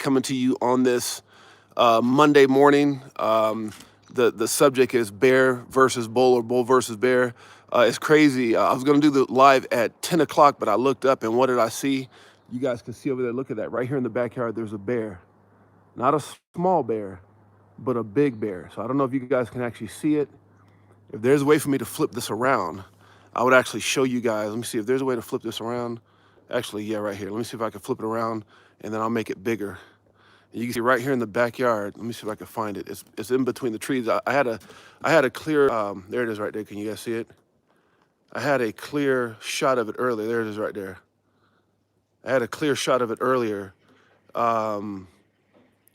coming to you on this Monday morning. The subject is bear versus bull or bull versus bear. It's crazy. I was going to do the live at 10 o'clock, but I looked up and what did I see? You guys can see over there. Look at that. Right here in the backyard, there's a bear. Not a small bear, but a big bear. So I don't know if you guys can actually see it. If there's a way for me to flip this around, I would actually show you guys. Let me see if there's a way to flip this around. Actually, yeah, right here. Let me see if I can flip it around and then I'll make it bigger. You can see right here in the backyard. Let me see if I can find it. It's in between the trees. I had a clear. There it is right there. Can you guys see it? I had a clear shot of it earlier. There it is right there. I had a clear shot of it earlier.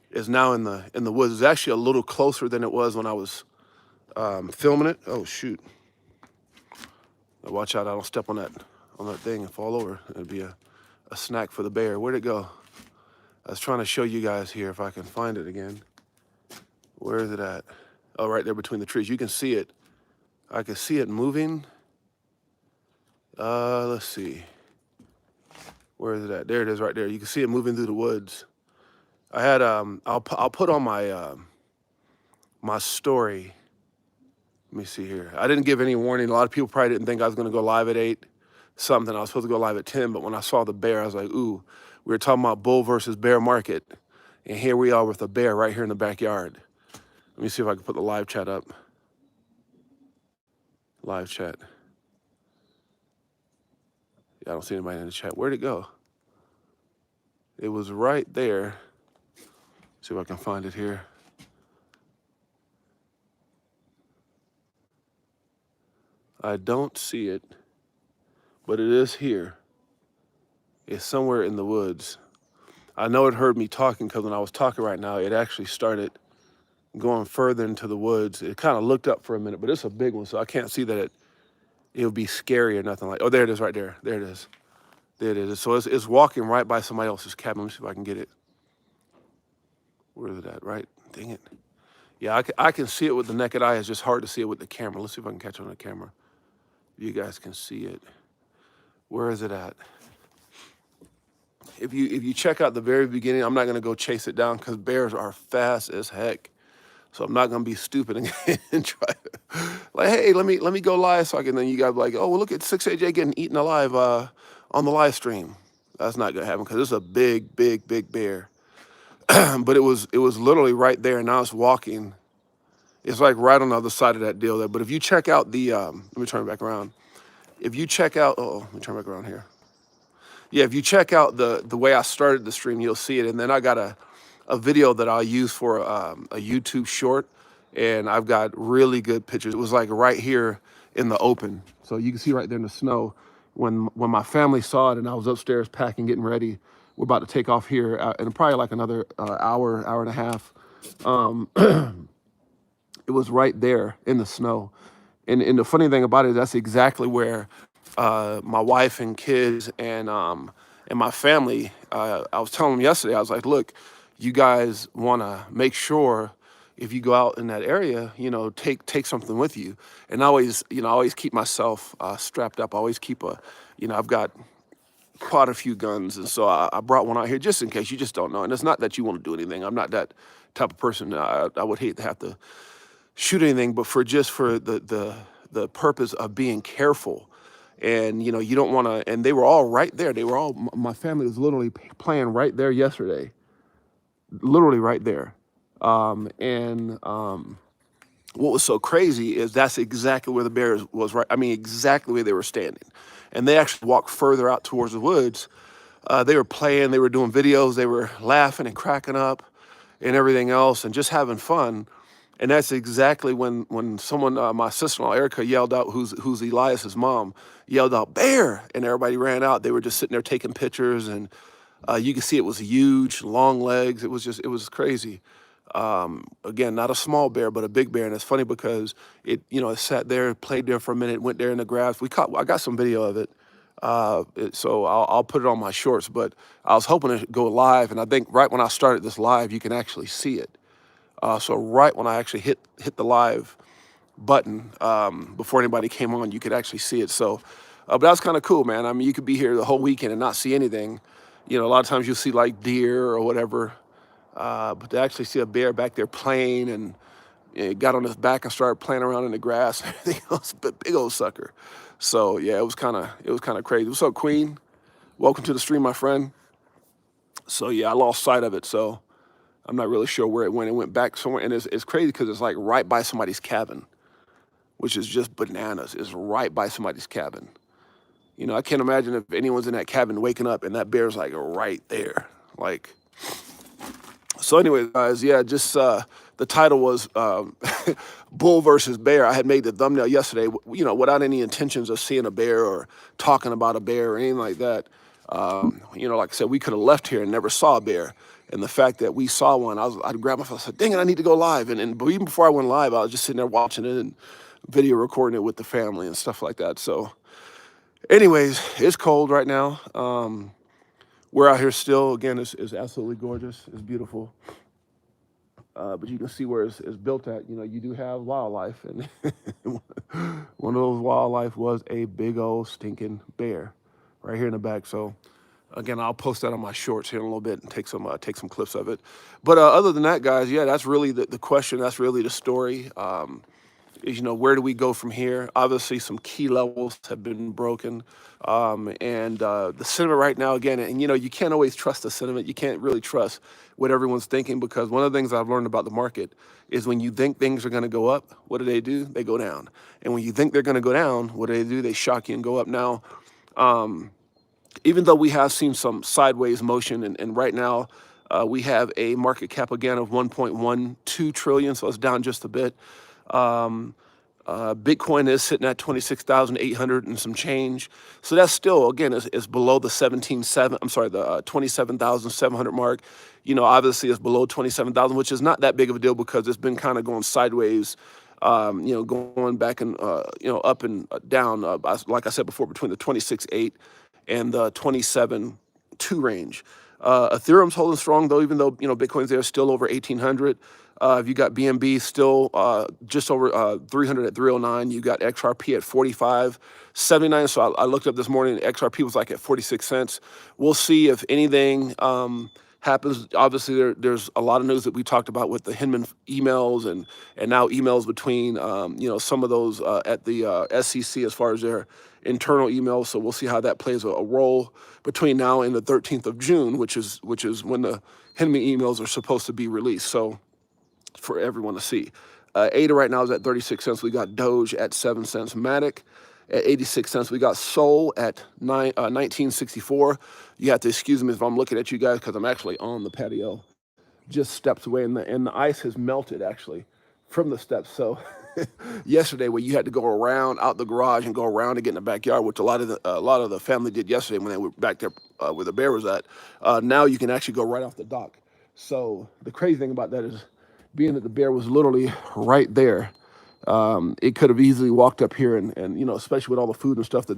It's now in the woods. It's actually a little closer than it was when I was filming it. Oh shoot! Watch out! I don't step on that thing and fall over. It'd be a snack for the bear. Where'd it go? I was trying to show you guys here if I can find it again. Where is it at? Oh, right there between the trees. You can see it. I can see it moving. Let's see. Where is it at? There it is right there. You can see it moving through the woods. I had, I'll put on my, my story. Let me see here. I didn't give any warning. A lot of people probably didn't think I was going to go live at 8 something. I was supposed to go live at 10, but when I saw the bear, I was like, ooh. We were talking about bull versus bear market, and here we are with a bear right here in the backyard. Let me see if I can put the live chat up. Live chat. Yeah, I don't see anybody in the chat. Where'd it go? It was right there. See if I can find it here. I don't see it, but it is here. It's somewhere in the woods. I know it heard me talking because when I was talking right now, it actually started going further into the woods. It kind of looked up for a minute, but it's a big one, so I can't see that it would be scary or nothing like. Oh, there it is right there. There it is. There it is. So it's walking right by somebody else's cabin. Let me see if I can get it. Where is it at? Right? Dang it. Yeah, I can see it with the naked eye. It's just hard to see it with the camera. Let's see if I can catch it on the camera. You guys can see it. Where is it at? If you check out the very beginning, I'm not going to go chase it down because bears are fast as heck. So I'm not going to be stupid and try to, like, hey, let me go live so I can, then you guys be like, oh, well, look at 6AJ getting eaten alive on the live stream. That's not going to happen because it's a big, big, big bear. But it was literally right there, and now it's walking. It's like right on the other side of that deal there. But if you check out the, let me turn it back around. If you check out, let me turn back around here. Yeah, if you check out the way I started the stream, you'll see it. And then I got a video that I'll use for a YouTube short, and I've got really good pictures. It was like right here in the open. So you can see right there in the snow. When my family saw it and I was upstairs packing, getting ready, we're about to take off here in probably like another hour and a half. It was right there in the snow. And the funny thing about it, that's exactly where my wife and kids and my family, I was telling them yesterday, I was like, look, you guys want to make sure if you go out in that area, you know, take something with you. And I always keep myself strapped up. I always keep I've got quite a few guns. And so I brought one out here just in case. You just don't know. And it's not that you want to do anything. I'm not that type of person. I would hate to have to shoot anything, but for the purpose of being careful. And, you know, you don't want to, and they were all right there. My family was literally playing right there yesterday. Literally right there. What was so crazy is that's exactly where the bears was right. I mean, exactly where they were standing. And they actually walked further out towards the woods. They were playing, they were doing videos, they were laughing and cracking up and everything else and just having fun. And that's exactly when someone, my sister-in-law, Erica, yelled out, who's Elias's mom, yelled out, bear, and everybody ran out. They were just sitting there taking pictures, and you could see it was huge, long legs. It was crazy. Again, not a small bear, but a big bear. And it's funny because it sat there, played there for a minute, went there in the grass. I got some video of it. So I'll put it on my shorts, but I was hoping to go live. And I think right when I started this live, you can actually see it. So right when I actually hit the live button, before anybody came on, you could actually see it. So, but that was kind of cool, man. I mean, you could be here the whole weekend and not see anything. You know, a lot of times you'll see like deer or whatever. But to actually see a bear back there playing and it got on his back and started playing around in the grass. It was a big old sucker. So yeah, it was kind of crazy. What's up, Queen? Welcome to the stream, my friend. So yeah, I lost sight of it. So I'm not really sure where it went. It went back somewhere, and it's crazy because it's like right by somebody's cabin, which is just bananas. It's right by somebody's cabin. I can't imagine if anyone's in that cabin waking up and that bear's like right there. Like, so anyway, guys, yeah, just the title was Bull versus Bear. I had made the thumbnail yesterday, without any intentions of seeing a bear or talking about a bear or anything like that. Like I said, we could have left here and never saw a bear. And the fact that we saw one, I'd grab my phone and said, dang it, I need to go live. And even before I went live, I was just sitting there watching it and video recording it with the family and stuff like that. So anyways, it's cold right now. We're out here still. Again, it's absolutely gorgeous. It's beautiful. But you can see where it's built at. You do have wildlife. And one of those wildlife was a big old stinking bear right here in the back. So again, I'll post that on my shorts here in a little bit and take some clips of it. But other than that, guys, yeah, that's really the question. That's really the story. Is, where do we go from here? Obviously, some key levels have been broken. And the sentiment right now, again, and you can't always trust the sentiment. You can't really trust what everyone's thinking, because one of the things I've learned about the market is when you think things are going to go up, what do? They go down. And when you think they're going to go down, what do? They shock you and go up. Now, even though we have seen some sideways motion, and right now we have a market cap again of 1.12 trillion, so it's down just a bit. Bitcoin is sitting at 26,800 and some change. So that's still, again, is below the 27,700 mark. Obviously it's below 27,000, which is not that big of a deal because it's been kind of going sideways, going back and, up and down, like I said before, between the 26.8 and the 27.2 range. Ethereum's holding strong though, even though, Bitcoin's there, still over 1,800. You got BNB still just over 300 at 309. You got XRP at 45.79. So I looked up this morning, XRP was like at 46 cents. We'll see if anything happens. Obviously, there's a lot of news that we talked about with the Hinman emails and now emails between, some of those at the SEC as far as their internal emails. So we'll see how that plays a role between now and the 13th of June, which is when the Hinman emails are supposed to be released. So for everyone to see. ADA right now is at 36 cents. We got Doge at 7 cents. Matic at 86 cents. We got Sol at 1964. You have to excuse me if I'm looking at you guys because I'm actually on the patio, just steps away, and the ice has melted actually from the steps. So yesterday, where you had to go around out the garage and go around to get in the backyard, which a lot of the family did yesterday when they were back there where the bear was at. Now you can actually go right off the dock. So the crazy thing about that is, being that the bear was literally right there, it could have easily walked up here and especially with all the food and stuff that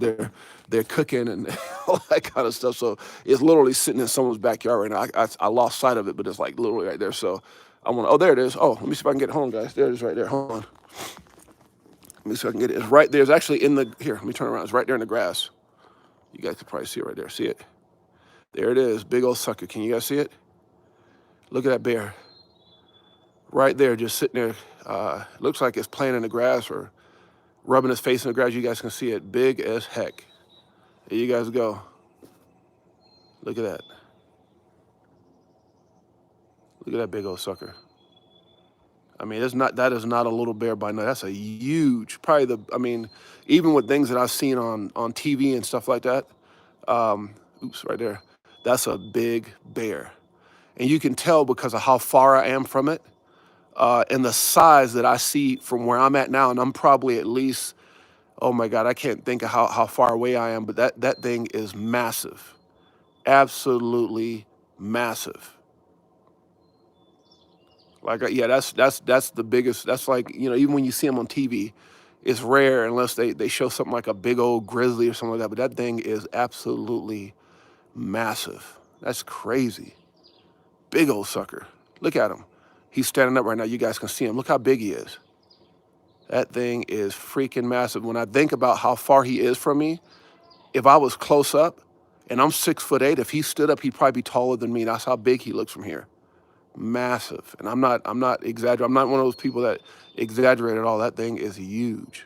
they're cooking and all that kind of stuff. So it's literally sitting in someone's backyard right now. I lost sight of it, but it's like literally right there. So oh, there it is. Oh, let me see if I can get it home, guys. There it is right there. Hold on. Let me see if I can get it. It's right there. It's actually here, let me turn around. It's right there in the grass. You guys can probably see it right there. See it? There it is. Big old sucker. Can you guys see it? Look at that bear. Right there, just sitting there. Looks like it's playing in the grass or rubbing his face in the grass. You guys can see it. Big as heck. There you guys go. Look at that. Look at that big old sucker. I mean, that is not a little bear by night. That's a huge, probably even with things that I've seen on TV and stuff like that. Oops, right there. That's a big bear. And you can tell because of how far I am from it. And the size that I see from where I'm at now, and I'm probably at least, oh my God, I can't think of how far away I am, but that thing is massive, absolutely massive. Like, yeah, that's the biggest. That's like, even when you see them on TV, it's rare unless they show something like a big old grizzly or something like that. But that thing is absolutely massive. That's crazy. Big old sucker. Look at him. He's standing up right now. You guys can see him. Look how big he is. That thing is freaking massive. When I think about how far he is from me, if I was close up and I'm 6'8", if he stood up, he'd probably be taller than me. That's how big he looks from here. massive. And I'm not exaggerating. I'm not one of those people that exaggerate at all. That thing is huge.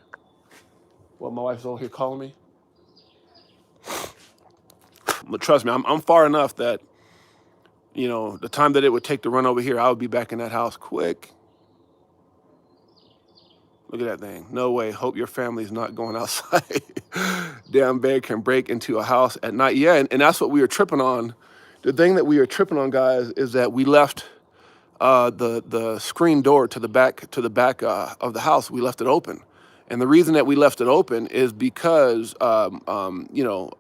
Well, my wife's over here calling me. But trust me, I'm far enough that, the time that it would take to run over here, I would be back in that house quick. Look at that thing. No way. Hope your family's not going outside. Damn bear can break into a house at night. Yeah, and that's what we were tripping on. The thing that we were tripping on, guys, is that we left the screen door to the back of the house. We left it open, and the reason that we left it open is because you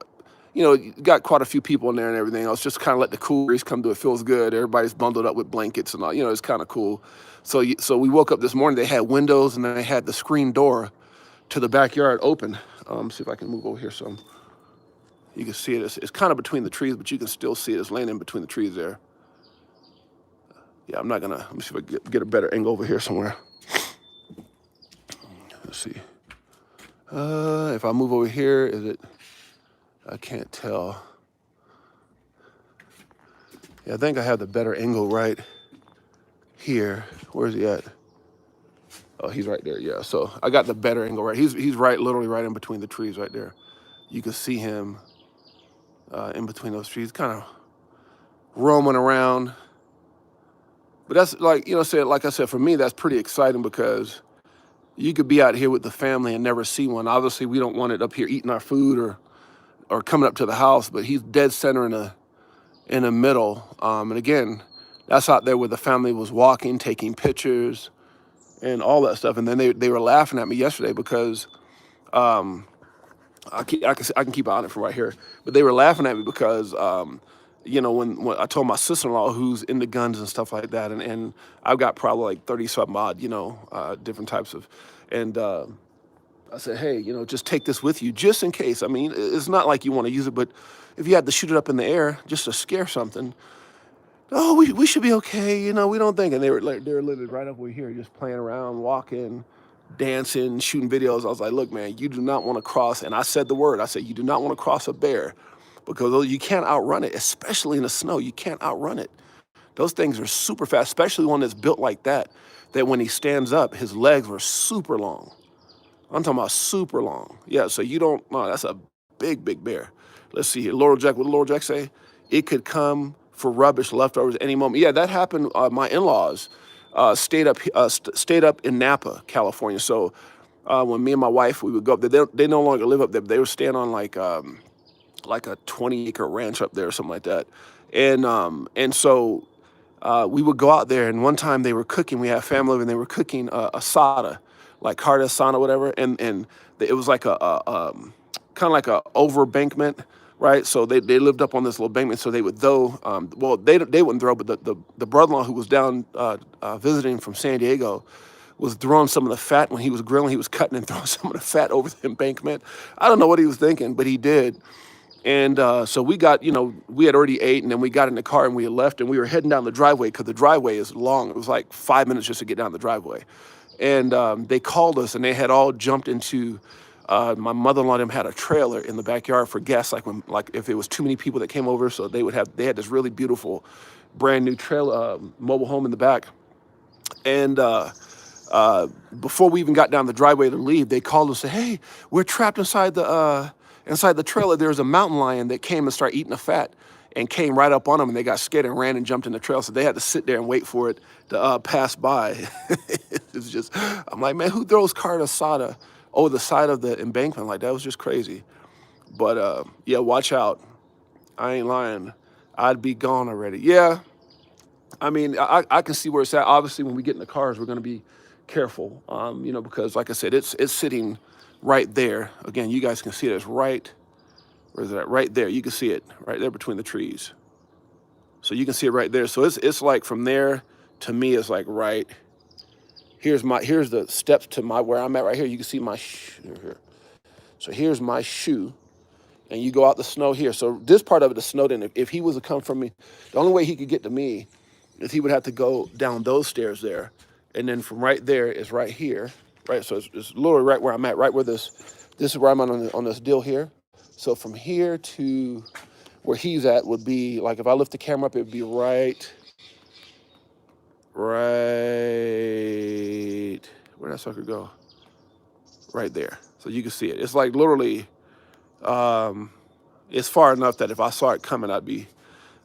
got quite a few people in there and everything else. Just kind of let the cool breeze come to it. Feels good. Everybody's bundled up with blankets and all. It's kind of cool. So we woke up this morning. They had windows and they had the screen door to the backyard open. See if I can move over here some. You can see it. It's kind of between the trees, but you can still see it. It's laying in between the trees there. Yeah, I'm not gonna. Let me see if I can get a better angle over here somewhere. Let's see. If I move over here, is it? I can't tell. Yeah, I think I have the better angle right here. Where's he at? Oh, he's right there. Yeah, so I got the better angle right. He's right, literally right in between the trees right there. You can see him in between those trees, kind of roaming around. But that's like I said, for me, that's pretty exciting because you could be out here with the family and never see one. Obviously, we don't want it up here eating our food or coming up to the house, but he's dead center in the middle. And again, that's out there where the family was walking, taking pictures, and all that stuff. And then they were laughing at me yesterday because I can keep on it from right here, but they were laughing at me because when I told my sister-in-law who's into guns and stuff like that, and I've got probably like 30-something odd, different types of, and I said, hey, just take this with you just in case. I mean, it's not like you want to use it, but if you had to shoot it up in the air just to scare something, oh, we should be okay. We don't think. And they were literally right up over here, just playing around, walking, dancing, shooting videos. I was like, look, man, you do not want to cross. And I said the word. I said, you do not want to cross a bear because you can't outrun it, especially in the snow. You can't outrun it. Those things are super fast, especially one that's built like that when he stands up, his legs were super long. I'm talking about super long. Yeah, so that's a big, big bear. Let's see here. Laurel Jack, what did Laurel Jack say? It could come for rubbish leftovers any moment. Yeah, that happened. My in-laws stayed up in Napa, California. So when me and my wife, we would go up there, they no longer live up there, but they were staying on like a 20-acre ranch up there or something like that. And so we would go out there, and one time they were cooking. We had family over, and they were cooking asada, like carne asada, whatever. And it was like a kind of like a overbankment, right? So they lived up on this little bankment. So they would throw. They wouldn't throw, but the brother-in-law who was down visiting from San Diego was throwing some of the fat when he was grilling. He was cutting and throwing some of the fat over the embankment. I don't know what he was thinking, but he did. And so we got, we had already ate, and then we got in the car and we had left, and we were heading down the driveway because the driveway is long. It was like 5 minutes just to get down the driveway. And they called us, and they had all jumped into, my mother-in-law them had a trailer in the backyard for guests, like if it was too many people that came over, so they had this really beautiful brand new trailer, mobile home in the back. And before we even got down the driveway to leave, they called us and said, hey, we're trapped inside the trailer. There was a mountain lion that came and started eating the fat and came right up on them, and they got scared and ran and jumped in the trail. So they had to sit there and wait for it to pass by. It's just, I'm like, man, who throws carne asada over the side of the embankment? Like, that was just crazy. But yeah, watch out. I ain't lying. I'd be gone already. Yeah, I mean, I can see where it's at. Obviously, when we get in the cars, we're going to be careful, because like I said, it's sitting right there. Again, you guys can see it. It's right, where is it at? Right there. You can see it right there between the trees. So you can see it right there. So it's like from there to me, it's like right. Here's the steps to where I'm at right here. You can see my shoe here. So here's my shoe. And you go out the snow here. So this part of it is snowed in. If he was to come from me, the only way he could get to me is he would have to go down those stairs there. And then from right there is right here, right? So it's literally right where I'm at, right where this is where I'm on this deal here. So from here to where he's at would be, like if I lift the camera up, it would be right right, where'd that sucker go? Right there. So you can see it. It's like literally, it's far enough that if I saw it coming, I'd be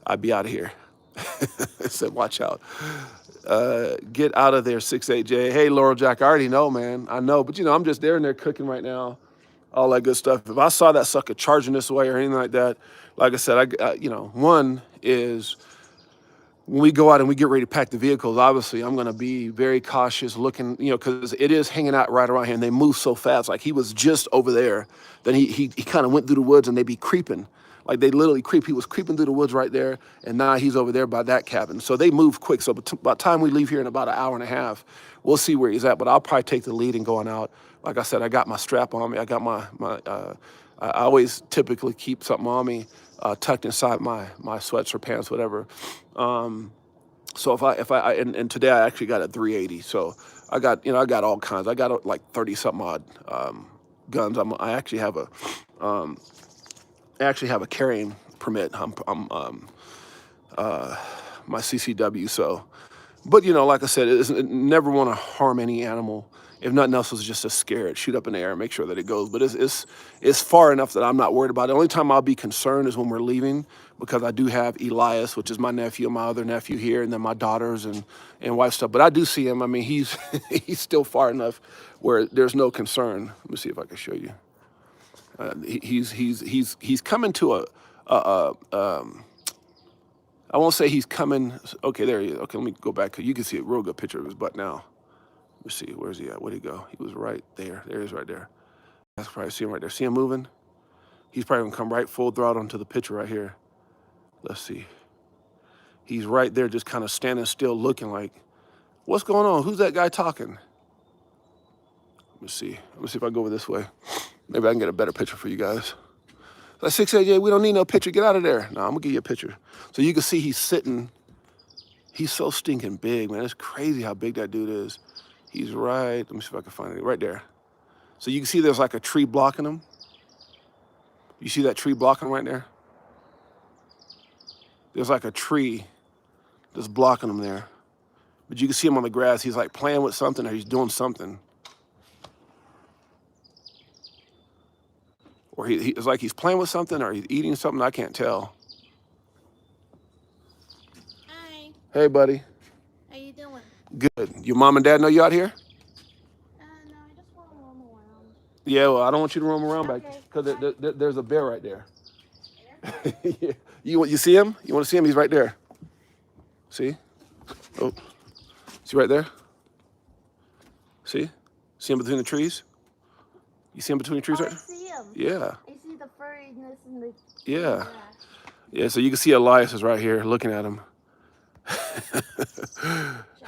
out of here. I said, watch out. Get out of there, 68J. Hey, Laurel Jack, I already know, man. I know. But, I'm just there and there cooking right now, all that good stuff. If I saw that sucker charging this way or anything like that, like I said, one is when we go out and we get ready to pack the vehicles, obviously I'm going to be very cautious looking, because it is hanging out right around here and they move so fast. Like he was just over there. Then he kind of went through the woods and they be creeping. Like they literally creep. He was creeping through the woods right there. And now he's over there by that cabin. So they move quick. So by the time we leave here in about an hour and a half, we'll see where he's at. But I'll probably take the lead in going out. Like I said, I got my strap on me. I got I always typically keep something on me, tucked inside my sweats or pants, whatever. So and today I actually got a 380. So I got all kinds. I got like 30 something odd guns. I actually have a carrying permit. My CCW. So, but like I said, it never want to harm any animal. If nothing else, it's just to scare it, shoot up in the air, and make sure that it goes. But it's far enough that I'm not worried about it. The only time I'll be concerned is when we're leaving, because I do have Elias, which is my nephew, my other nephew here, and then my daughters and wife stuff. But I do see him. I mean, he's he's still far enough where there's no concern. Let me see if I can show you. He's coming to I won't say he's coming. Okay, there he is. Okay, let me go back. You can see a real good picture of his butt now. Let's see, where's he at? Where'd he go? He was right there. There he is right there. That's probably, see him right there. See him moving? He's probably gonna come right full throttle into the picture right here. Let's see. He's right there just kind of standing still looking like, what's going on? Who's that guy talking? Let me see. Let me see if I go over this way. Maybe I can get a better picture for you guys. Like 6AJ, we don't need no picture. Get out of there. No, I'm gonna give you a picture. So you can see he's sitting. He's so stinking big, man. It's crazy how big that dude is. He's right, let me see if I can find it, right there. So you can see there's like a tree blocking him. You see that tree blocking right there? There's like a tree that's blocking him there. But you can see him on the grass. He's like playing with something or he's doing something. Or it's like he's playing with something or he's eating something, I can't tell. Hi. Hey, buddy. How you doing? Good. Your mom and dad know you out here? No, I just want to roam around. Yeah, well, I don't want you to roam around Okay. back because there's a bear right there. Yeah. You see him? You want to see him? He's right there. See? Oh, see right there? See? See him between the trees? You see him between the trees right I there? see him. Yeah. I see the furriness in the Yeah. grass. Yeah, so you can see Elias is right here looking at him. Should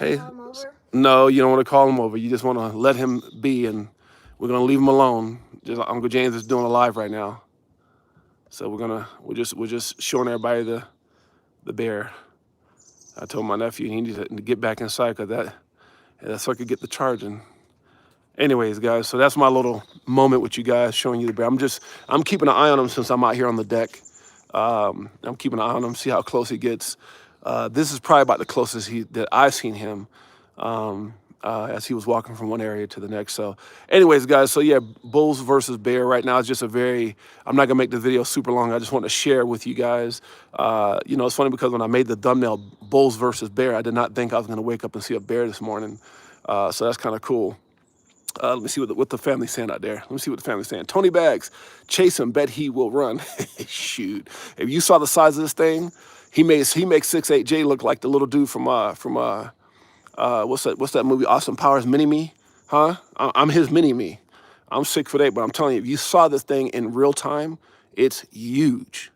I call him over? No, you don't want to call him over. You just want to let him be, and we're gonna leave him alone. Just Uncle James is doing a live right now, so we're just showing everybody the bear. I told my nephew he needs to get back inside because that's so I could get the charging. Anyways, guys, so that's my little moment with you guys, showing you the bear. I'm keeping an eye on him since I'm out here on the deck. I'm keeping an eye on him, see how close he gets. This is probably about the closest that I've seen him as he was walking from one area to the next. So anyways, guys, so yeah, bulls versus bear right now is just I'm not gonna make the video super long. I just want to share with you guys. It's funny because when I made the thumbnail, bulls versus bear, I did not think I was gonna wake up and see a bear this morning. So that's kind of cool. Let me see what the family's saying out there. Let me see what the family's saying. Tony Bags, chase him, bet he will run. Shoot. If you saw the size of this thing, he makes 6'8" look like the little dude from what's that movie, Austin Powers, Mini-Me? Huh? I'm his Mini-Me. I'm 6'8", but I'm telling you, if you saw this thing in real time, it's huge.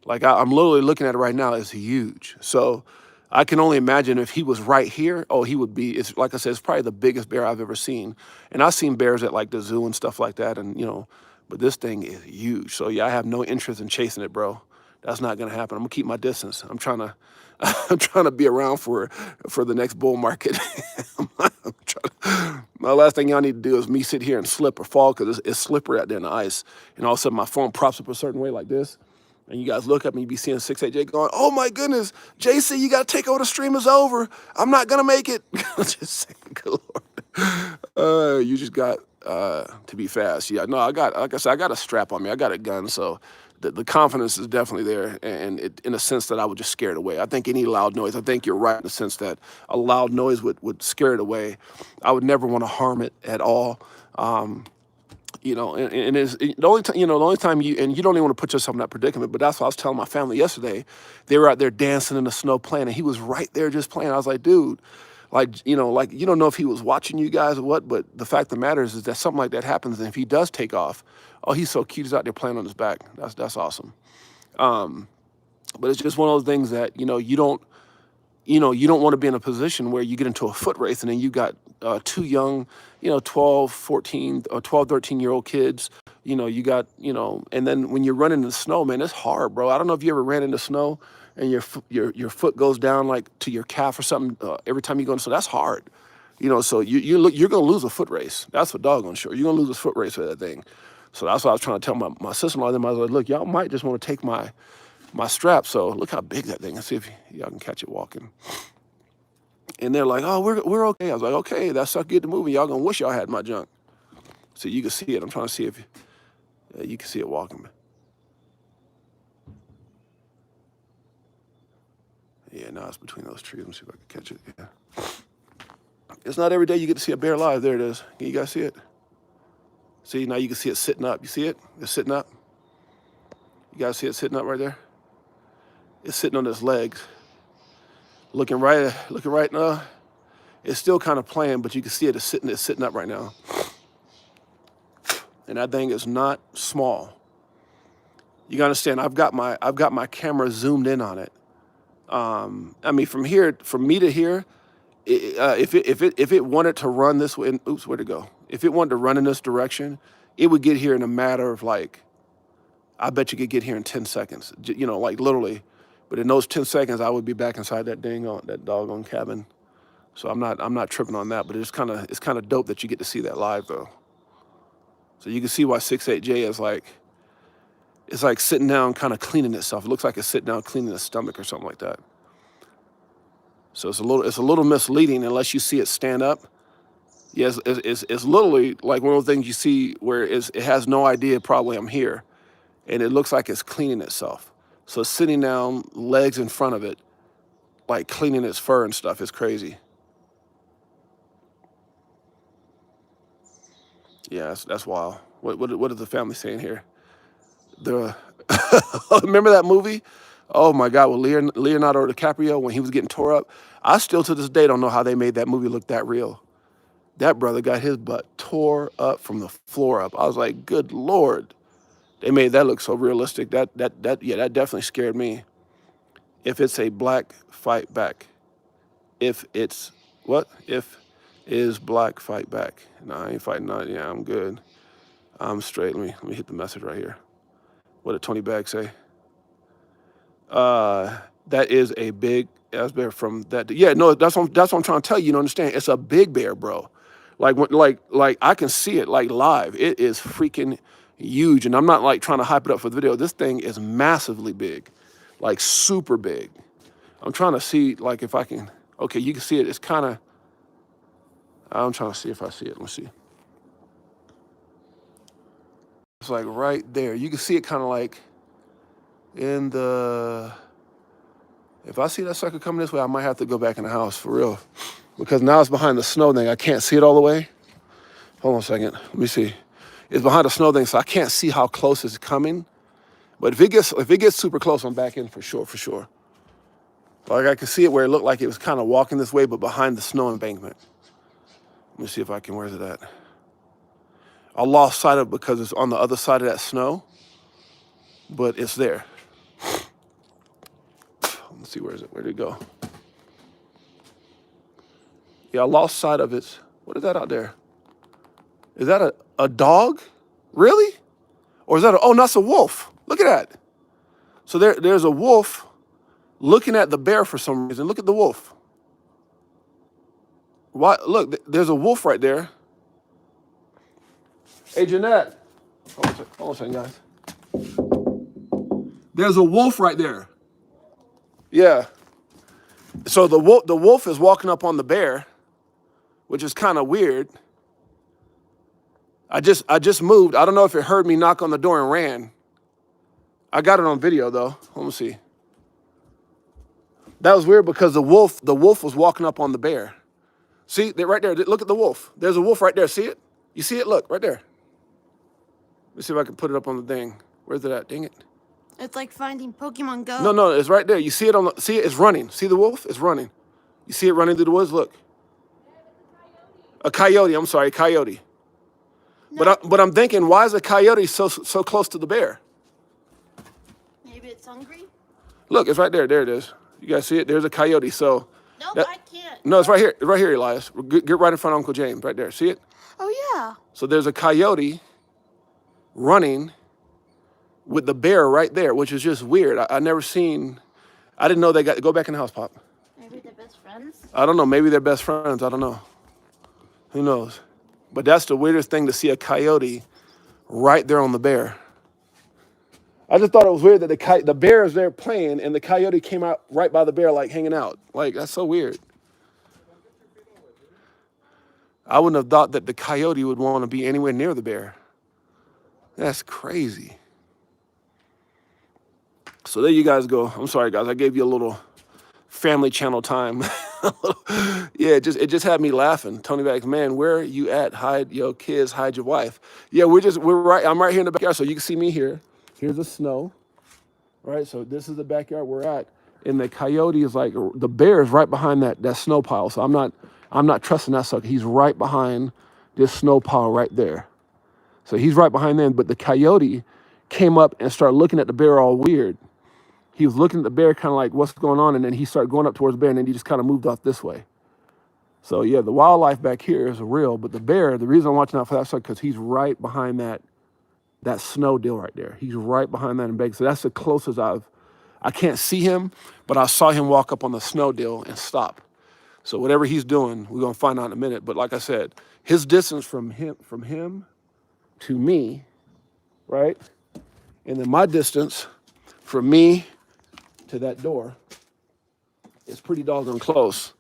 Like I'm literally looking at it right now, it's huge. So I can only imagine if he was right here, he would be, it's like I said, it's probably the biggest bear I've ever seen. And I've seen bears at like the zoo and stuff like that. And, but this thing is huge. So yeah, I have no interest in chasing it, bro. That's not going to happen. I'm gonna keep my distance. I'm trying to be around for the next bull market. My last thing y'all need to do is me sit here and slip or fall because it's slippery out there in the ice. And all of a sudden my phone props up a certain way like this. And you guys look up and you be seeing 6AJ going, oh my goodness, JC, you got to take over. The stream is over. I'm not going to make it. Just saying, good Lord. You just got to be fast. Yeah, no, like I said, I got a strap on me. I got a gun. So the confidence is definitely there. And it, in a sense that I would just scare it away. I think any loud noise, I think you're right in the sense that a loud noise would scare it away. I would never want to harm it at all. You know, and it's the only time, you know, the only time you, and you don't even want to put yourself in that predicament, but that's what I was telling my family yesterday. They were out there dancing in the snow playing, and he was right there just playing. I was like, dude, like, you know, like, you don't know if he was watching you guys or what, but the fact of the matter is that something like that happens, and if he does take off, oh, he's so cute, he's out there playing on his back. That's awesome. But it's just one of those things that, you don't want to be in a position where you get into a foot race and then you got two young, 12, 14, or 12, 13-year-old kids. You got, and then when you're running in the snow, man, it's hard, bro. I don't know if you ever ran in the snow and your foot goes down like to your calf or something every time you go in the snow. That's hard. So you're going to lose a foot race. That's for doggone sure. You're going to lose a foot race for that thing. So that's what I was trying to tell my sister-in-law. Them I was like, look, y'all might just want to take my strap. So look how big that thing is. See if y'all can catch it walking. And they're like, oh, we're okay. I was like, okay, that's so good to move. Y'all gonna wish y'all had my junk. So you can see it. I'm trying to see if you can see it walking. Yeah, now it's between those trees. Let me see if I can catch it. Yeah. It's not every day you get to see a bear live. There it is. Can you guys see it? See, now you can see it sitting up. You see it? It's sitting up. You guys see it sitting up right there? It's sitting on its legs. Looking right now. It's still kind of playing, but you can see it's sitting up right now. And that thing is not small. You gotta understand, I've got my camera zoomed in on it. I mean, from me to here, if it wanted to run this way, oops, where'd it go? If it wanted to run in this direction, it would get here in a matter of I bet you could get here in 10 seconds, like literally. But in those 10 seconds, I would be back inside that doggone cabin. So I'm not tripping on that, but it's kind of dope that you get to see that live though. So you can see why 68J is it's like sitting down, kind of cleaning itself. It looks like it's sitting down cleaning its stomach or something like that. So it's a little misleading unless you see it stand up. Yes, it's literally like one of those things you see where it has no idea probably I'm here, and it looks like it's cleaning itself. So it's sitting down, legs in front of it, like cleaning its fur and stuff. It's crazy. Yeah, that's wild. What is the family saying here? Remember that movie? Oh my God, with Leonardo DiCaprio when he was getting tore up. I still to this day don't know how they made that movie look that real. That brother got his butt tore up from the floor up. I was like, good Lord. They made that look so realistic. That definitely scared me. If it's a black, fight back. If it's what? If is black, fight back. No, I ain't fighting none. Yeah, I'm good. I'm straight. Let me hit the message right here. What did Tony Bag say? That is a big ass bear from that. Yeah, no, that's what I'm trying to tell you. You don't understand? It's a big bear, bro. Like I can see it like live. It is freaking huge, and I'm not like trying to hype it up for the video. This thing is massively big, like super big. I'm trying to see like if I can. Okay, you can see it. It's kind of. I'm trying to see if I see it. Let me see. It's like right there. You can see it kind of like in the. If I see that sucker coming this way, I might have to go back in the house for real. Because now it's behind the snow thing. I can't see it all the way. Hold on a second. Let me see. It's behind the snow thing, so I can't see how close it's coming. But if it gets super close, I'm back in for sure. Like I can see it where it looked like it was kind of walking this way, but behind the snow embankment. Let me see if I can, where's it at? I lost sight of it because it's on the other side of that snow, but it's there. Let's see, where is it? Where did it go? Yeah, I lost sight of it. What is that out there? Is that a dog? Really? Or is that oh, no, that's a wolf. Look at that. So there's a wolf looking at the bear for some reason. Look at the wolf. Why? Look, there's a wolf right there. Hey, Jeanette. Hold on a second, guys. There's a wolf right there. Yeah. So the wolf is walking up on the bear, which is kind of weird. I just moved. I don't know if it heard me knock on the door and ran. I got it on video though. Let me see. That was weird because the wolf was walking up on the bear. See, right there. Look at the wolf. There's a wolf right there. See it? You see it? Look, right there. Let's see if I can put it up on the thing. Where's it at? Dang it. It's like finding Pokemon Go. No, it's right there. You see it see it? It's running. See the wolf? It's running. You see it running through the woods? Look. A coyote. I'm sorry, coyote. No. But I'm thinking, why is a coyote so close to the bear? Maybe it's hungry. Look, it's right there. There it is. You guys see it? There's a coyote. So. Nope, I can't. No, it's right here. Right here, Elias. Get right in front of Uncle James. Right there. See it? Oh yeah. So there's a coyote running with the bear right there, which is just weird. I never seen. I didn't know they got. Go back in the house, Pop. Maybe they're best friends. I don't know. Maybe they're best friends. I don't know. Who knows? But that's the weirdest thing to see a coyote right there on the bear. I just thought it was weird that the bear is there playing and the coyote came out right by the bear, like hanging out. Like, that's so weird. I wouldn't have thought that the coyote would want to be anywhere near the bear. That's crazy. So there you guys go. I'm sorry, guys. I gave you a little family channel time. Yeah, it just had me laughing. Tony Bags, man, where are you at? Hide your kids, hide your wife. Yeah, we're right. I'm right here in the backyard, so you can see me here. Here's the snow, right? So this is the backyard we're at, and the coyote is like the bear is right behind that snow pile. So I'm not trusting that sucker. He's right behind this snow pile right there. So he's right behind them, but the coyote came up and started looking at the bear all weird. He was looking at the bear kind of like, what's going on? And then he started going up towards the bear, and then he just kind of moved off this way. So yeah, the wildlife back here is real, but the bear, the reason I'm watching out for that, because he's right behind that snow deal right there. He's right behind that embankment. So that's the closest I can't see him, but I saw him walk up on the snow deal and stop. So whatever he's doing, we're gonna find out in a minute. But like I said, his distance from him to me, right? And then my distance from me to that door is pretty doggone close.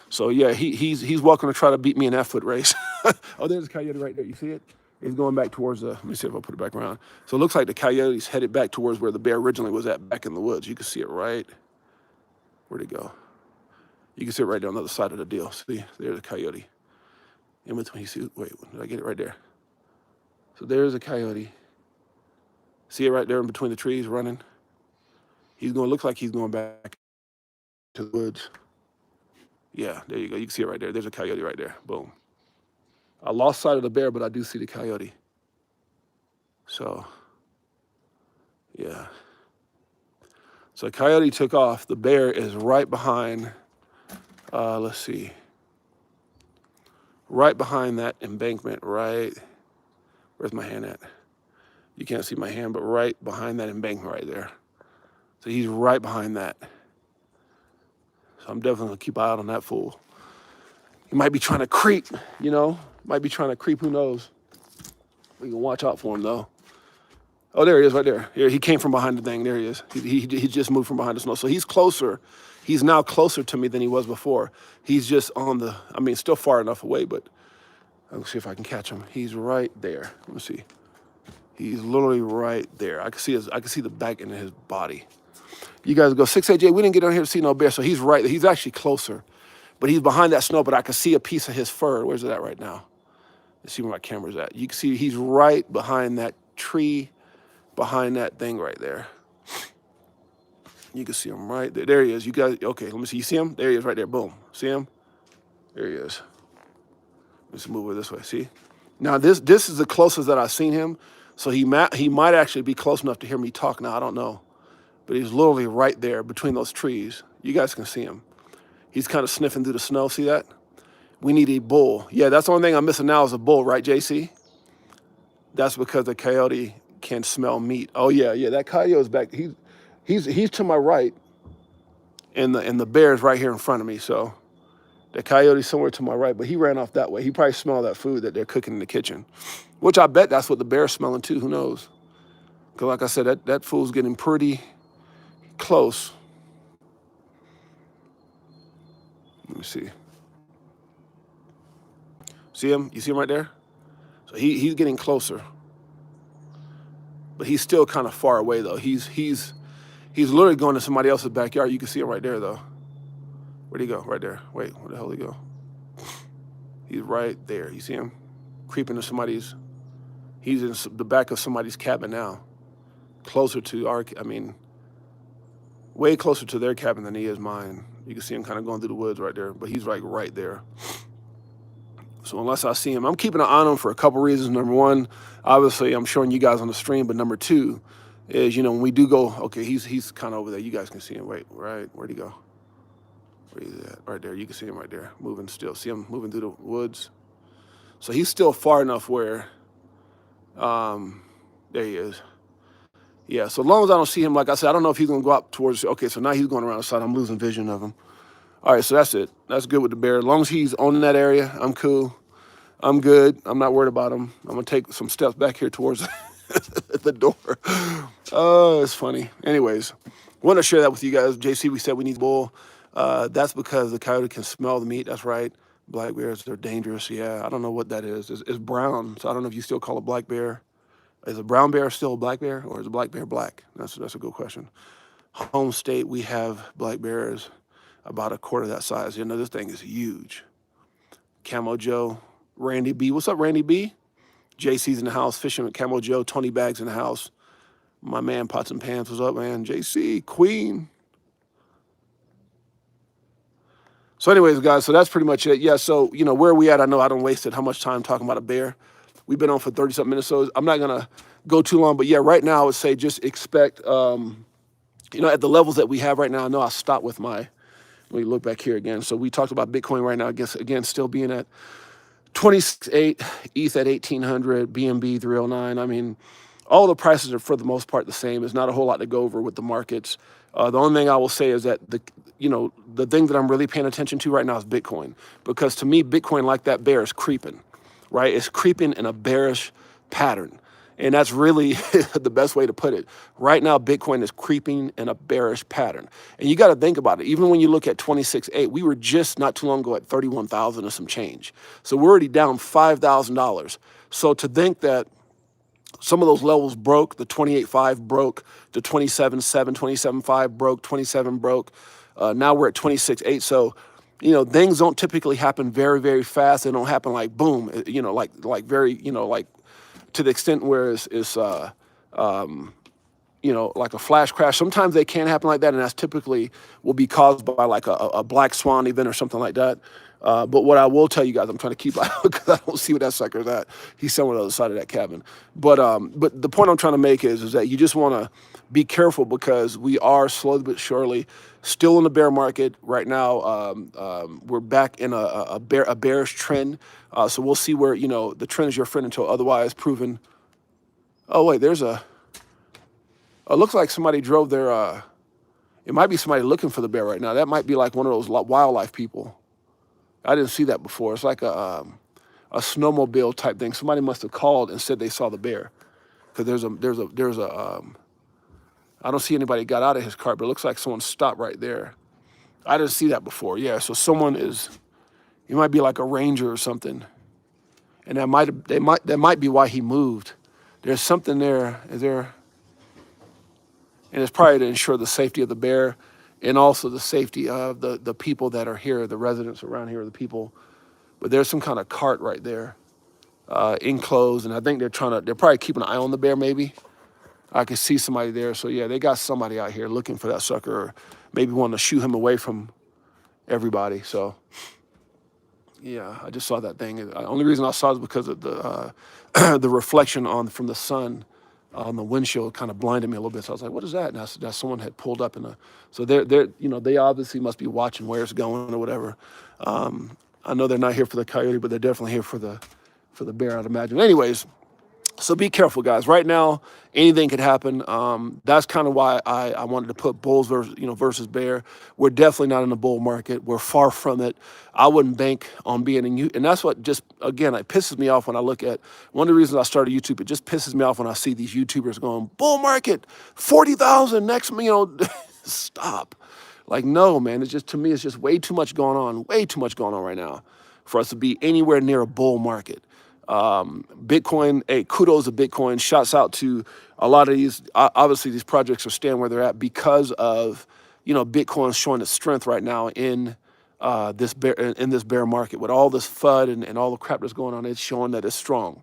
So yeah, he's welcome to try to beat me in that foot race. Oh, there's a coyote right there. You see it? It's going back towards let me see if I put it back around. So it looks like the coyote's headed back towards where the bear originally was at, back in the woods. You can see it right. Where'd it go? You can see it right down the other side of the deal. See, there's a coyote. In between, you see, wait, did I get it right there? So there's a coyote. See it right there in between the trees running? Looks like he's going back to the woods. Yeah, there you go. You can see it right there. There's a coyote right there. Boom. I lost sight of the bear, but I do see the coyote. So, yeah. So coyote took off. The bear is right behind, let's see. Right behind that embankment, right. Where's my hand at? You can't see my hand, but right behind that embankment right there. So he's right behind that. So I'm definitely gonna keep an eye out on that fool. He might be trying to creep, Might be trying to creep, who knows? We can watch out for him though. Oh, there he is right there. Here, he came from behind the thing, there he is. He just moved from behind the snow. So he's closer. He's now closer to me than he was before. He's just still far enough away, but I'll see if I can catch him. He's right there. Let me see. He's literally right there. I can see the back end of his body. You guys go, 6AJ, we didn't get down here to see no bear. So he's right, he's actually closer. But he's behind that snow, but I can see a piece of his fur. Where's it at right now? Let's see where my camera's at. You can see he's right behind that tree, behind that thing right there. You can see him right there. There he is. You guys, okay, let me see. You see him? There he is right there. Boom. See him? There he is. Let's move over this way. See? Now, this is the closest that I've seen him. So he might actually be close enough to hear me talk now. I don't know. But he's literally right there between those trees. You guys can see him. He's kind of sniffing through the snow. See that? We need a bull. Yeah, that's the only thing I'm missing now is a bull, right, JC? That's because the coyote can smell meat. Oh yeah, that coyote is back. He's to my right, and the bear's right here in front of me. So the coyote's somewhere to my right, but he ran off that way. He probably smelled that food that they're cooking in the kitchen, which I bet that's what the bear's smelling too. Who knows? Because like I said, that fool's getting pretty close. Let me see. See him? You see him right there? So he's getting closer, but he's still kind of far away though. He's literally going to somebody else's backyard. You can see him right there though. Where'd he go? Right there. Wait, where the hell did he go? He's right there. You see him? Creeping to somebody's. He's in the back of somebody's cabin now. Closer to our, I mean, way closer to their cabin than he is mine. You can see him kind of going through the woods right there, but he's like right there. So unless I see him, I'm keeping an eye on him for a couple reasons. Number one, obviously I'm showing you guys on the stream, but number two is, you know, when we do go, okay, he's kind of over there. You guys can see him. Wait, right, where'd he go? Where is that? Right there. You can see him right there, moving still. See him moving through the woods. So he's still far enough where, there he is. Yeah, so as long as I don't see him, like I said, I don't know if he's going to go up towards, okay, so now he's going around the side. I'm losing vision of him. All right, so that's it. That's good with the bear. As long as he's on that area, I'm cool. I'm good. I'm not worried about him. I'm going to take some steps back here towards the door. Oh, it's funny. Anyways, want to share that with you guys. JC, we said we need bull. That's because the coyote can smell the meat. That's right. Black bears, they're dangerous. Yeah, I don't know what that is. It's brown, so I don't know if you still call it black bear. Is a brown bear still a black bear, or is a black bear black? That's a good question. Home state, we have black bears about a quarter that size. You know, this thing is huge. Camo Joe, Randy B. What's up, Randy B? JC's in the house, fishing with Camo Joe. Tony Bags in the house. My man, Pots and Pans, what's up, man? JC, Queen. So anyways, guys, so that's pretty much it. Yeah, so, you know, where are we at? I know I don't wasted how much time talking about a bear. We've been on for 30-something minutes, so I'm not going to go too long. But, yeah, right now I would say just expect, you know, at the levels that we have right now, I know I'll stop with my, let me look back here again. So we talked about Bitcoin right now, I guess, again, still being at 26.8, ETH at 1,800, BNB 309. I mean, all the prices are for the most part the same. There's not a whole lot to go over with the markets. The only thing I will say is that the thing that I'm really paying attention to right now is Bitcoin, because to me, Bitcoin, like that bear, is creeping, right? It's creeping in a bearish pattern. And that's really the best way to put it. Right now, Bitcoin is creeping in a bearish pattern. And you got to think about it. Even when you look at 26.8, we were just not too long ago at 31,000 or some change. So we're already down $5,000. So to think that some of those levels broke, the 28.5 broke, the 27.7, 27.5 broke, 27 broke. Now we're at 26.8. So, you know, things don't typically happen very, very fast. They don't happen like boom, you know, like very, you know, like to the extent where it's you know, like a flash crash. Sometimes they can happen like that, and that's typically will be caused by like a black swan event or something like that. But what I will tell you guys, I'm trying to keep out because I don't see what that sucker's at. He's somewhere on the other side of that cabin. But the point I'm trying to make is that you just want to be careful, because we are slowly but surely still in the bear market right now. We're back in a bearish trend. So we'll see where, you know, the trend is your friend until otherwise proven. Oh wait, there's a. It looks like somebody drove their. It might be somebody looking for the bear right now. That might be like one of those wildlife people. I didn't see that before. It's like a snowmobile type thing. Somebody must have called and said they saw the bear, because there's a. I don't see anybody got out of his car, but it looks like someone stopped right there. I didn't see that before. Yeah, so someone is. He might be like a ranger or something, and that might be why he moved. There's something there. Is there? And it's probably to ensure the safety of the bear, and also the safety of the people that are here, the residents around here, the people. But there's some kind of cart right there, enclosed, and I think they're probably keeping an eye on the bear. Maybe I can see somebody there. So yeah, they got somebody out here looking for that sucker, or maybe wanting to shoo him away from everybody. So yeah, I just saw that thing. The only reason I saw it is because of the the reflection from the sun on the windshield kind of blinded me a little bit. So I was like, what is that? And that someone had pulled up so they're, you know, they obviously must be watching where it's going or whatever. I know they're not here for the coyote, but they're definitely here for the bear, I'd imagine. Anyways, so be careful, guys. Right now, anything could happen. That's kind of why I wanted to put bulls versus bear. We're definitely not in a bull market. We're far from it. I wouldn't bank on being in you. And that's what just, again, it pisses me off when I look at, one of the reasons I started YouTube, it just pisses me off when I see these YouTubers going, bull market, 40,000 next, you know, stop. Like, no, man, it's just, to me, it's just way too much going on right now for us to be anywhere near a bull market. Bitcoin, hey, kudos to Bitcoin. Shouts out to a lot of these. Obviously, these projects are staying where they're at because of, Bitcoin showing its strength right now in this bear market with all this FUD and all the crap that's going on. It's showing that it's strong.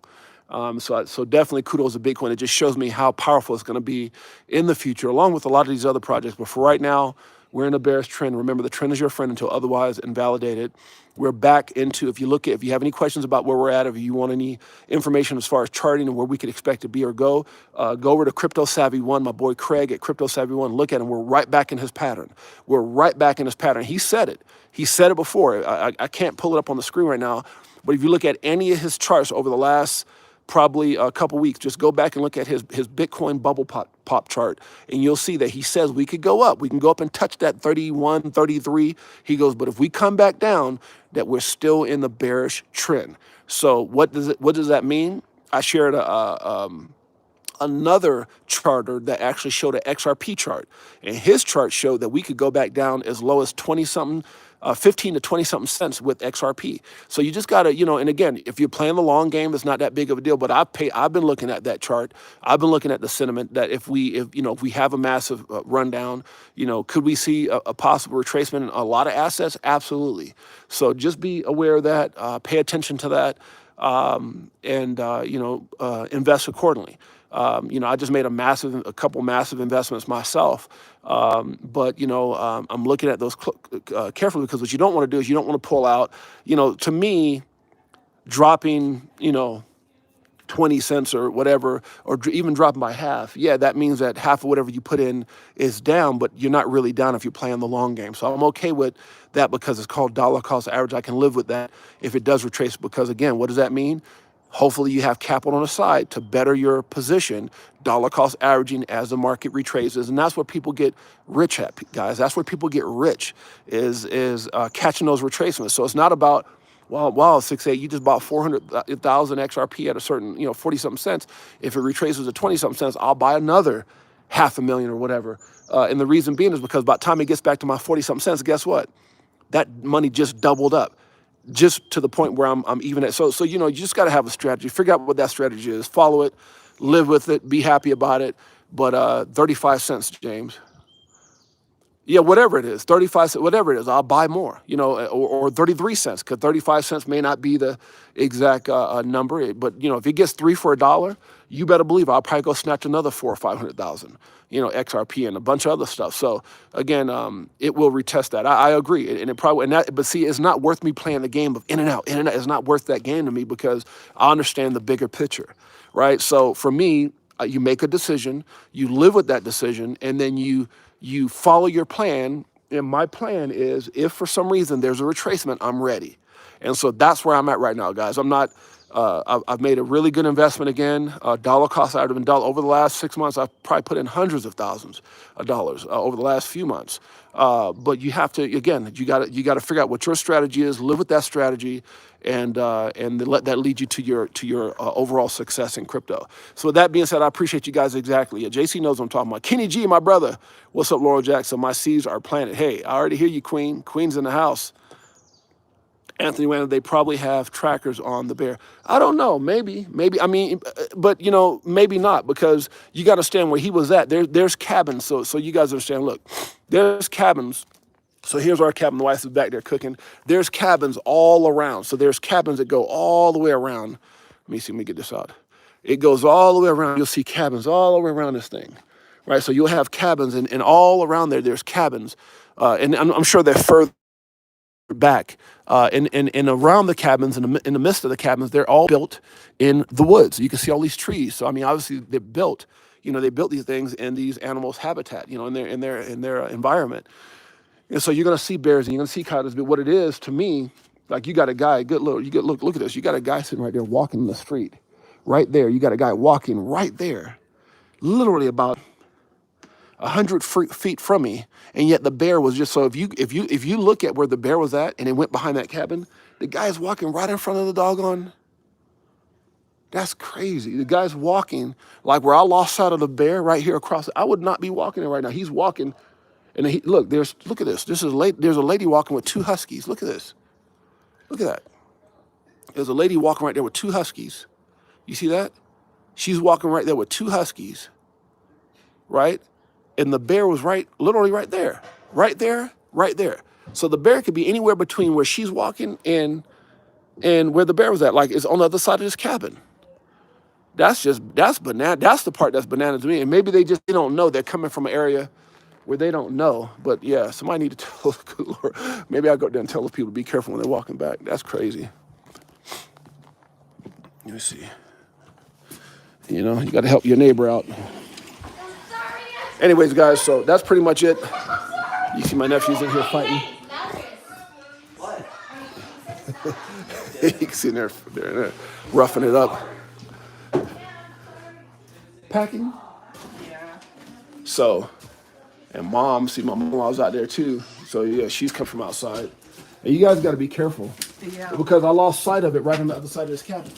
So definitely kudos to Bitcoin. It just shows me how powerful it's going to be in the future, along with a lot of these other projects. But for right now, we're in a bearish trend. Remember, the trend is your friend until otherwise invalidated. We're back into, if you have any questions about where we're at, if you want any information as far as charting and where we could expect to be or go over to Crypto Savvy One, my boy Craig at Crypto Savvy One. Look at him. We're right back in his pattern. We're right back in his pattern. He said it. He said it before. I can't pull it up on the screen right now, but if you look at any of his charts over the last probably a couple weeks, just go back and look at his Bitcoin bubble pop chart, and you'll see that he says we could go up. We can go up and touch that 31, 33. He goes, but if we come back down, that we're still in the bearish trend. So what does that mean? I shared another charter that actually showed an XRP chart, and his chart showed that we could go back down as low as 20 something 15 to 20 something cents with XRP. So you just gotta, and again, if you're playing the long game, it's not that big of a deal. But I've been looking at that chart. I've been looking at the sentiment that if we have a massive rundown, could we see a possible retracement in a lot of assets? Absolutely. So just be aware of that. Pay attention to that, and invest accordingly. I just made a couple massive investments myself. But I'm looking at those carefully, because what you don't want to do is you don't want to pull out, to me, dropping, 20 cents or whatever, or even dropping by half. Yeah, that means that half of whatever you put in is down, but you're not really down if you're playing the long game. So I'm okay with that because it's called dollar cost average. I can live with that if it does retrace, because again, what does that mean? Hopefully you have capital on the side to better your position, dollar cost averaging as the market retraces. And that's what people get rich at, guys. That's where people get rich is catching those retracements. So it's not about, wow, 6.8, you just bought 400,000 XRP at a certain, 40 something cents. If it retraces to 20 something cents, I'll buy another 500,000 or whatever. And the reason being is because by the time it gets back to my 40 something cents, guess what? That money just doubled up, just to the point where I'm even at. So you just got to have a strategy. Figure out what that strategy is. Follow it, live with it, be happy about it. But 35 cents, James. Yeah, whatever it is, 35 cents, whatever it is, I'll buy more, or 33 cents, because 35 cents may not be the exact number. But, if it gets 3 for $1, you better believe I'll probably go snatch another 400,000 or 500,000, XRP and a bunch of other stuff. So again, it will retest that. I agree. And it probably, but see, it's not worth me playing the game of in and out. It's not worth that game to me, because I understand the bigger picture, right? So for me, you make a decision, you live with that decision, and then you follow your plan. And my plan is, if for some reason there's a retracement, I'm ready. And so that's where I'm at right now, guys. I'm not, I've made a really good investment again. Dollar cost average in dollar over the last 6 months. I've probably put in hundreds of thousands of dollars over the last few months. But you have to, again, you got to figure out what your strategy is, live with that strategy, and let that lead you to your overall success in crypto. So with that being said, I appreciate you guys exactly. JC knows what I'm talking about. Kenny G, my brother. What's up, Laurel Jackson? My seeds are planted. Hey, I already hear you, Queen. Queen's in the house. Anthony Wayne, they probably have trackers on the bear. I don't know. Maybe. I mean, but maybe not, because you got to understand where he was at. There's cabins. So you guys understand. Look, there's cabins. So here's our cabin. The wife is back there cooking. There's cabins all around. So there's cabins that go all the way around. Let me get this out. It goes all the way around. You'll see cabins all the way around this thing, right? So you'll have cabins, and all around there's cabins, and I'm sure they're further back, and around the cabins, in the midst of the cabins, they're all built in the woods. You can see all these trees. So I mean, obviously they're built. They built these things in these animals' habitat. In their environment. And so you're gonna see bears and you're gonna see coyotes. But what it is to me, like, you got a guy. Look at this. You got a guy sitting right there walking in the street, right there. You got a guy walking right there, literally about 100 feet from me, and yet the bear was just so. If you look at where the bear was at, and it went behind that cabin, the guy's walking right in front of the doggone. That's crazy. The guy's walking like where I lost sight of the bear right here across. I would not be walking it right now. He's walking, And look, look at this. There's a lady walking with 2 huskies. Look at this. Look at that. There's a lady walking right there with 2 huskies. You see that? She's walking right there with 2 huskies, right? And the bear was literally right there, right there, right there. So the bear could be anywhere between where she's walking and where the bear was at. Like, it's on the other side of this cabin. That's banana. That's the part that's banana to me. And maybe they don't know. They're coming from an area where they don't know. But yeah, somebody need to tell, good Lord, maybe I'll go there and tell those people to be careful when they're walking back. That's crazy. Let me see. You know, you got to help your neighbor out. Anyways, guys, so that's pretty much it. You see my nephews in here fighting. You can see they're roughing it up. Packing. So, and mom, see my mom-in-law's out there too. So yeah, she's come from outside. And you guys got to be careful. Yeah. Because I lost sight of it right on the other side of this cabin.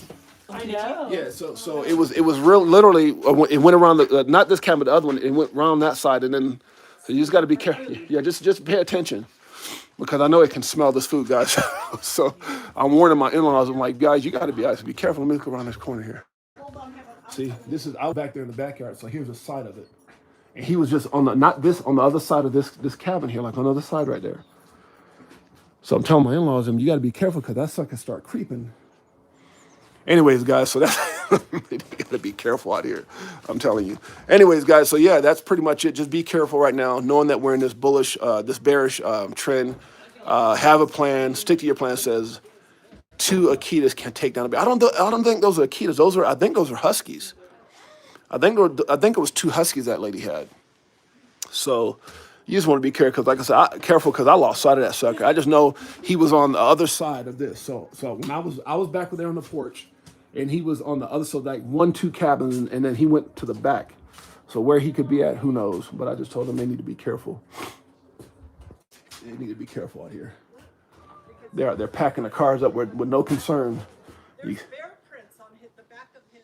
I know. Yeah, so it was real. Literally, it went around not this cabin, but the other one. It went around that side, and then so you just got to be careful. Yeah, just pay attention, because I know it can smell this food, guys. So I'm warning my in-laws. I'm like, guys, you got to be careful. Let me look around this corner here. See, I was back there in the backyard. So here's the side of it, and he was just on the other side of this cabin here, like on the other side right there. So I'm telling my in-laws, you got to be careful, because that sucker start creeping. Anyways, guys, so that's you gotta be careful out here. I'm telling you. Anyways, guys, so yeah, that's pretty much it. Just be careful right now, knowing that we're in this bearish trend. Have a plan. Stick to your plan. Says 2 Akitas can take down a bear. I don't think those are Akitas. I think those are huskies. I think it was 2 huskies that lady had. So you just want to be careful, because, like I said, because I lost sight of that sucker. I just know he was on the other side of this. So when I was back there on the porch, and he was on the other side, like 1-2 cabins, and then he went to the back. So where he could be at, who knows? But I just told them they need to be careful. They need to be careful out here. They're packing the cars up with no concern. There's bear prints on the back of his.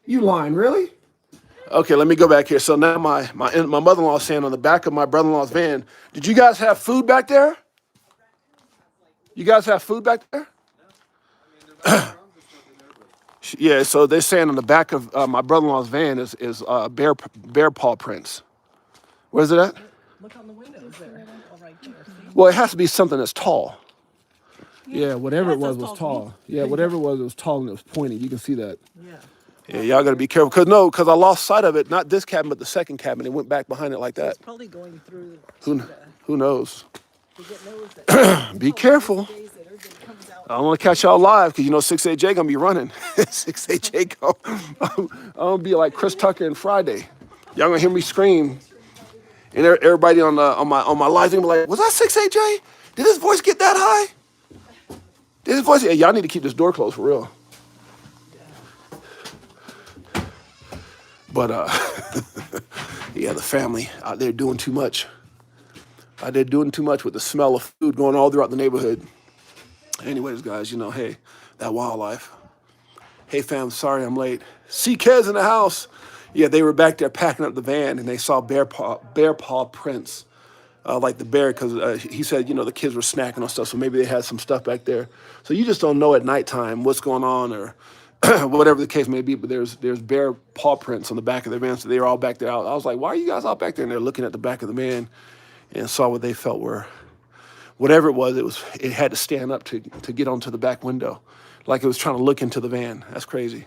You lying, really? Okay, let me go back here. So now my mother-in-law is saying on the back of my brother-in-law's van, did you guys have food back there? You guys have food back there? Yeah, so they're saying on the back of my brother-in-law's van is bear paw prints. Where's it at? Look on the windows there. Oh, right there. See? Well, it has to be something that's tall. Yeah, whatever it was tall. Yeah, whatever it was tall and it was pointy. You can see that. Yeah. Yeah, y'all got to be careful. Because I lost sight of it. Not this cabin, but the second cabin. It went back behind it like that. It's probably going through. Who knows? That be careful. I don't want to catch y'all live, because 6AJ going to be running. 6AJ I'm going to be like Chris Tucker and Friday. Y'all going to hear me scream. And everybody on my live going to be like, was that 6AJ? Did his voice get that high? Did his voice? Yeah, y'all need to keep this door closed for real. But, yeah, the family out there doing too much. Out there doing too much with the smell of food going all throughout the neighborhood. Anyways, guys, hey, that wildlife. Hey, fam, sorry I'm late. CK's in the house. Yeah, they were back there packing up the van, and they saw bear paw prints, like the bear, because he said, the kids were snacking on stuff, so maybe they had some stuff back there. So you just don't know at nighttime what's going on, or whatever the case may be, but there's bear paw prints on the back of their van, so they were all back there. I was like, why are you guys all back there? And they're looking at the back of the van and saw what they felt were, whatever it was, it had to stand up to get onto the back window, like it was trying to look into the van. That's crazy.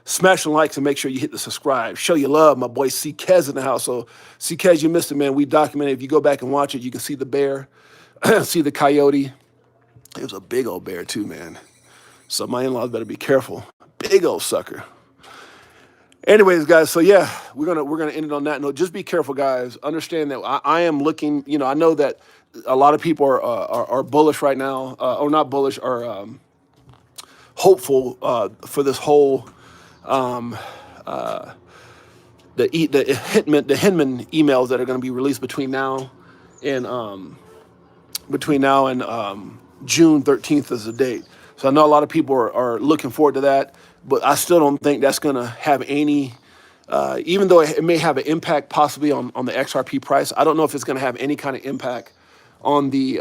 Smash the likes and make sure you hit the subscribe. Show your love. My boy CK's in the house. So CK's, you missed it, man. We documented. If you go back and watch it, you can see the bear, see the coyote. It was a big old bear too, man. So my in-laws better be careful. Big old sucker. Anyways, guys, so yeah, we're gonna end it on that note. Just be careful, guys. Understand that I am looking. I know that a lot of people are bullish right now, or not bullish, or hopeful for this whole the Hinman emails that are going to be released between now and June 13th is the date. So I know a lot of people are looking forward to that, but I still don't think that's going to have any even though it may have an impact possibly on the XRP price, I don't know if it's going to have any kind of impact on the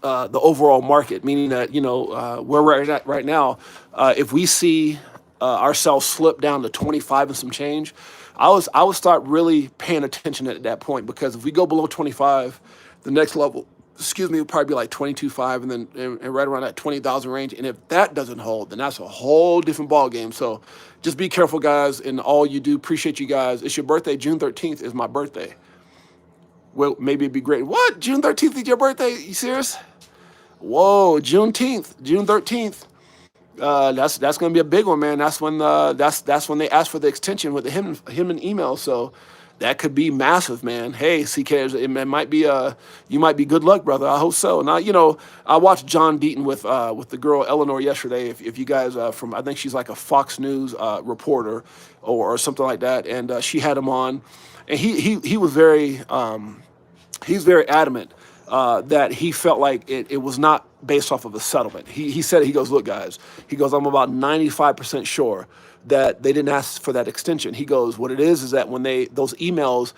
overall market. Meaning that where we're at right now, if we see ourselves slip down to 25 and some change, I would start really paying attention at that point, because if we go below 25, the next level, excuse me, would probably be like 22.5, and then and right around that 20,000 range. And if that doesn't hold, then that's a whole different ball game. So just be careful, guys, in all you do. Appreciate you guys. It's your birthday. June 13th is my birthday. Well, maybe it'd be great. What? June 13th is your birthday? You serious? Whoa, Juneteenth, June 13th. That's going to be a big one, man. That's when they ask for the extension with the him and email. So that could be massive, man. Hey, CK, it might be you might be good luck, brother. I hope so. Now, I watched John Deaton with the girl Eleanor yesterday. If you guys from, I think she's like a Fox News reporter or something like that, and she had him on, and he was very he's very adamant that he felt like it was not based off of a settlement. He said, he goes, look, guys, he goes, I'm about 95% sure that they didn't ask for that extension. He goes, what it is that when those emails,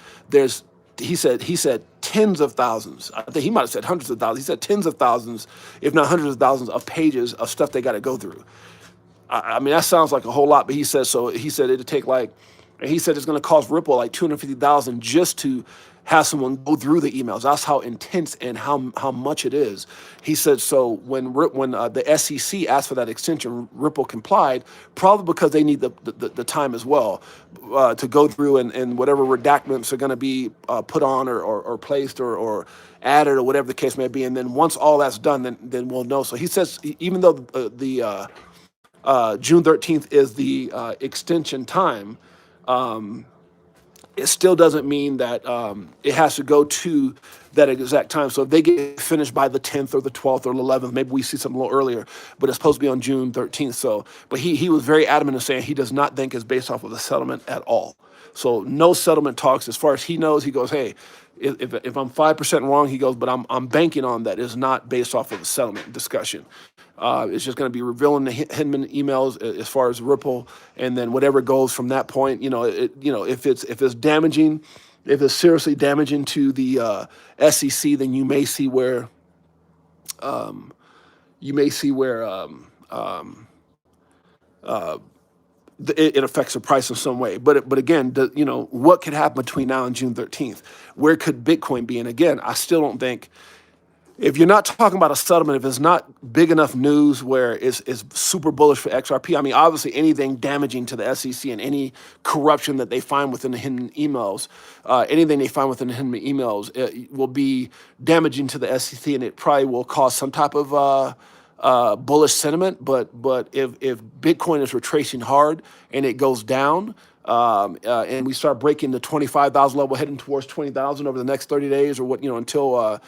he said tens of thousands. I think he might have said hundreds of thousands. He said tens of thousands, if not hundreds of thousands of pages of stuff they got to go through. I mean, that sounds like a whole lot, but he said it'd take and he said it's going to cost Ripple like 250,000 just to have someone go through the emails. That's how intense and how much it is. He said, so when the SEC asked for that extension, Ripple complied, probably because they need the time as well to go through and whatever redactments are going to be put on or placed or added or whatever the case may be. And then once all that's done, then we'll know. So he says, even though the June 13th is the extension time, it still doesn't mean that it has to go to that exact time. So if they get finished by the 10th or the 12th or the 11th, maybe we see something a little earlier, but it's supposed to be on June 13th. So, but he was very adamant in saying he does not think it's based off of a settlement at all. So no settlement talks as far as he knows. He goes, hey, if I'm 5% wrong, he goes, but I'm banking on that it's not based off of a settlement discussion. It's just going to be revealing the Hinman emails as far as Ripple, and then whatever goes from that point. If it's damaging, if it's seriously damaging to the SEC, then you may see where it affects the price in some way. But again, what could happen between now and June 13th? Where could Bitcoin be? And again, I still don't think, if you're not talking about a settlement, if it's not big enough news where it's super bullish for XRP, I mean, obviously anything damaging to the SEC and any corruption that they find within the hidden emails, anything they find within the hidden emails, it will be damaging to the SEC, and it probably will cause some type of bullish sentiment. But if Bitcoin is retracing hard and it goes down, and we start breaking the 25,000 level, heading towards 20,000 over the next 30 days, or until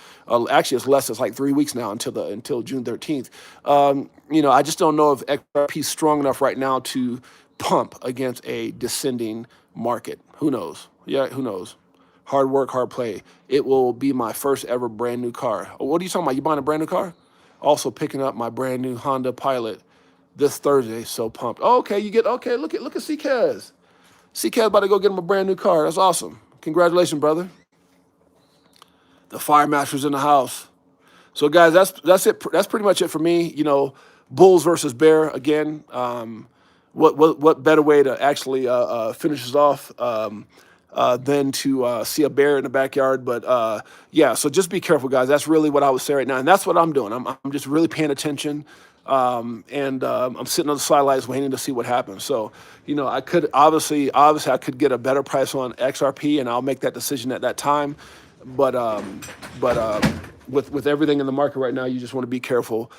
actually it's less. It's like 3 weeks now until June 13th. I just don't know if XRP is strong enough right now to pump against a descending market. Who knows? Yeah, who knows? Hard work, hard play. It will be my first ever brand new car. What are you talking about? You buying a brand new car? Also picking up my brand new Honda Pilot this Thursday. So pumped. Okay, look at CK's. CK about to go get him a brand new car. That's awesome. Congratulations, brother. The Fire Master's in the house. So, guys, that's it. That's pretty much it for me. Bulls versus bear again. What better way to actually finish this off than to see a bear in the backyard? But yeah, so just be careful, guys. That's really what I would say right now, and that's what I'm doing. I'm just really paying attention. And I'm sitting on the sidelines waiting to see what happens. So, I could obviously I could get a better price on XRP, and I'll make that decision at that time. But with everything in the market right now, you just want to be careful.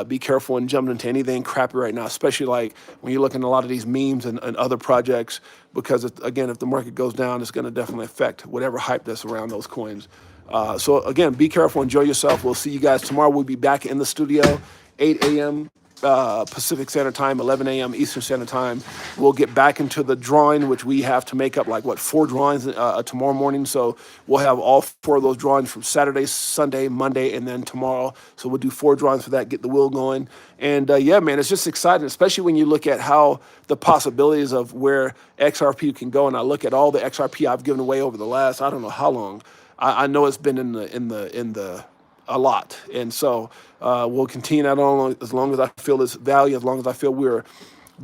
Be careful and jumping into anything crappy right now, especially like when you're looking at a lot of these memes and other projects, because again, if the market goes down, it's going to definitely affect whatever hype that's around those coins. So again, be careful, enjoy yourself. We'll see you guys tomorrow. We'll be back in the studio, 8 a.m. Pacific Standard Time, 11 a.m. Eastern Standard Time. We'll get back into the drawing, which we have to make up like, 4 drawings tomorrow morning. So we'll have all 4 of those drawings from Saturday, Sunday, Monday, and then tomorrow. So we'll do 4 drawings for that, get the wheel going. And yeah, man, it's just exciting, especially when you look at how the possibilities of where XRP can go. And I look at all the XRP I've given away over the last, I don't know how long. I know it's been in the a lot. And so we'll continue that on as long as I feel this value, as long as I feel we're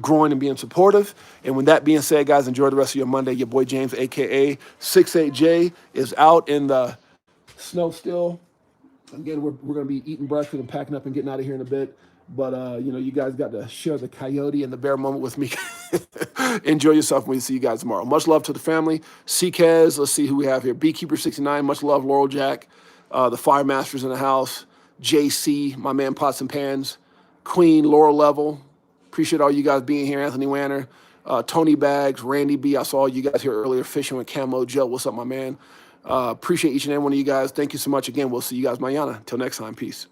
growing and being supportive. And with that being said, guys, enjoy the rest of your Monday. Your boy James, aka 68J, is out in the snow still. Again, we're going to be eating breakfast and packing up and getting out of here in a bit. But, you guys got to share the Coyote and the bear moment with me. Enjoy yourself when we see you guys tomorrow. Much love to the family. CKez, let's see who we have here. Beekeeper69, much love. Laurel Jack. The Fire Masters in the house. JC, my man Pots and Pans. Queen, Laurel Level. Appreciate all you guys being here. Anthony Wanner. Tony Bags, Randy B. I saw you guys here earlier fishing with Camo Joe. What's up, my man? Appreciate each and every one of you guys. Thank you so much again. We'll see you guys mañana. Till next time. Peace.